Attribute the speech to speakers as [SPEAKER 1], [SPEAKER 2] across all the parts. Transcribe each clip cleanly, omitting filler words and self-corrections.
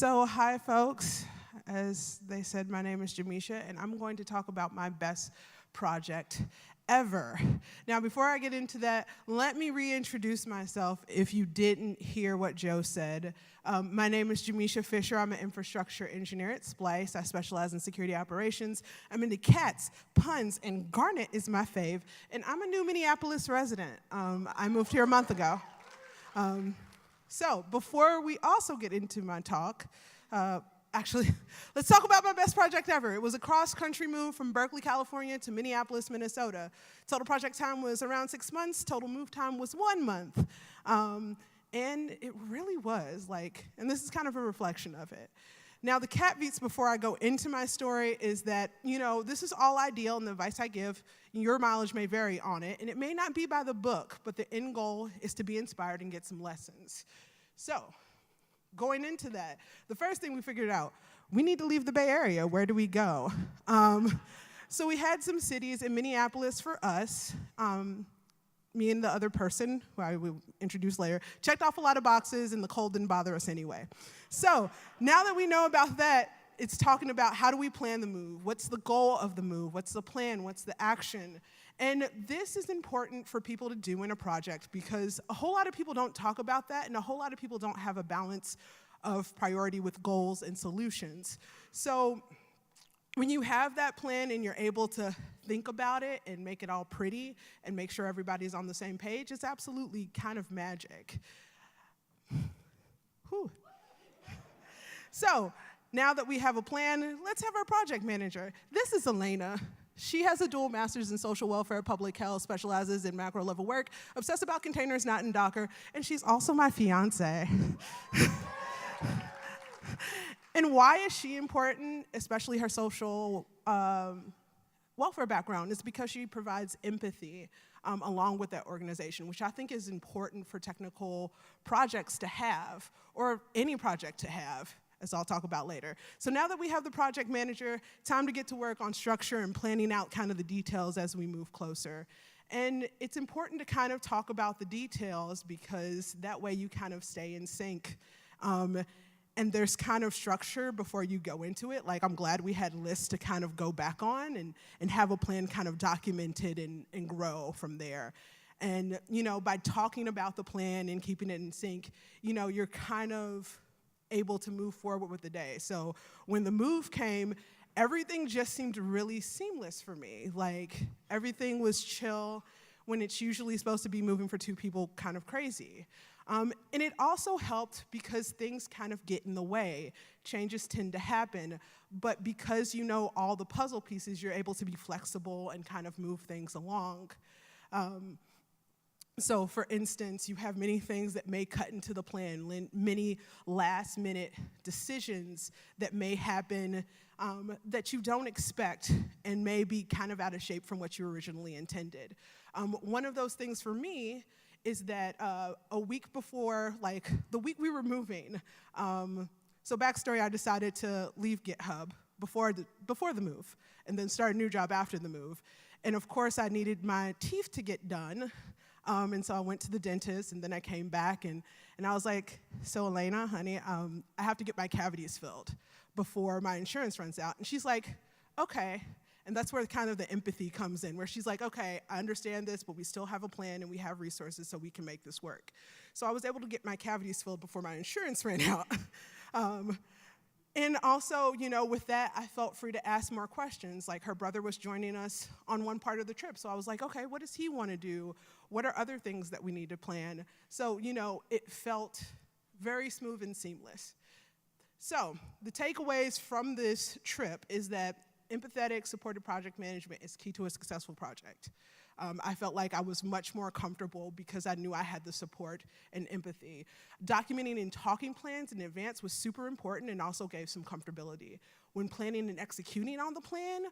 [SPEAKER 1] So, hi, folks. As they said, my name is Jamisha, and I'm going to talk about my best project ever. Now, before I get into that, let me reintroduce myself if you didn't hear what Joe said. My name is Jamisha Fisher. I'm an infrastructure engineer at Splice. I specialize in security operations. I'm into cats, puns, and Garnet is my fave. And I'm a new Minneapolis resident. I moved here a month ago. So before we also get into my talk, actually, let's talk about my best project ever. It was a cross-country move from Berkeley, California to Minneapolis, Minnesota. Total project time was around 6 months. Total move time was 1 month. And it really was, and this is kind of a reflection of it. Now, the caveats before I go into my story is that, this is all ideal, and the advice I give, your mileage may vary on it, and it may not be by the book, but the end goal is to be inspired and get some lessons. So, going into that, the first thing we figured out, we need to leave the Bay Area. Where do we go? So we had some cities in Minneapolis for us. Me and the other person, who I will introduce later, checked off a lot of boxes, and the cold didn't bother us anyway. So now that we know about that, it's talking about how do we plan the move? What's the goal of the move? What's the plan? What's the action? And this is important for people to do in a project because a whole lot of people don't talk about that, and a whole lot of people don't have a balance of priority with goals and solutions. So when you have that plan and you're able to think about it and make it all pretty and make sure everybody's on the same page, it's absolutely kind of magic. Whew. So now that we have a plan, let's have our project manager. This is Elena. She has a dual master's in social welfare, public health, specializes in macro level work, obsessed about containers, not in Docker, and she's also my fiance. And why is she important, especially her social welfare background? It's because she provides empathy along with that organization, which I think is important for technical projects to have, or any project to have, as I'll talk about later. So now that we have the project manager, time to get to work on structure and planning out kind of the details as we move closer. And it's important to kind of talk about the details because that way you kind of stay in sync. And there's kind of structure before you go into it. I'm glad we had lists to kind of go back on and have a plan kind of documented and grow from there. And, by talking about the plan and keeping it in sync, you're kind of able to move forward with the day. So when the move came, everything just seemed really seamless for me. Everything was chill when it's usually supposed to be moving for two people kind of crazy. And it also helped because things kind of get in the way. Changes tend to happen, but because you know all the puzzle pieces, you're able to be flexible and kind of move things along. So for instance, you have many things that may cut into the plan, many last-minute decisions that may happen that you don't expect and may be kind of out of shape from what you originally intended. One of those things for me is that a week before, the week we were moving, so backstory, I decided to leave GitHub before the move and then start a new job after the move. And of course, I needed my teeth to get done. And so I went to the dentist, and then I came back, and I was like, so Elena, honey, I have to get my cavities filled before my insurance runs out. And she's like, okay. And that's where kind of the empathy comes in, where she's like, okay, I understand this, but we still have a plan, and we have resources, so we can make this work. So I was able to get my cavities filled before my insurance ran out. And also, with that, I felt free to ask more questions. Her brother was joining us on one part of the trip. So I was like, okay, what does he want to do? What are other things that we need to plan? So, it felt very smooth and seamless. So the takeaways from this trip is that empathetic, supportive project management is key to a successful project. I felt like I was much more comfortable because I knew I had the support and empathy. Documenting and talking plans in advance was super important and also gave some comfortability. When planning and executing on the plan,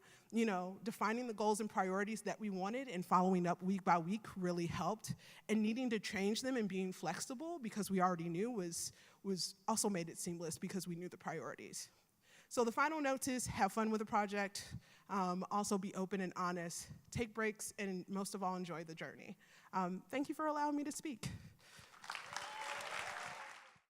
[SPEAKER 1] defining the goals and priorities that we wanted and following up week by week really helped. And needing to change them and being flexible because we already knew was also made it seamless because we knew the priorities. So the final note is have fun with the project, also be open and honest, take breaks, and most of all, enjoy the journey. Thank you for allowing me to speak.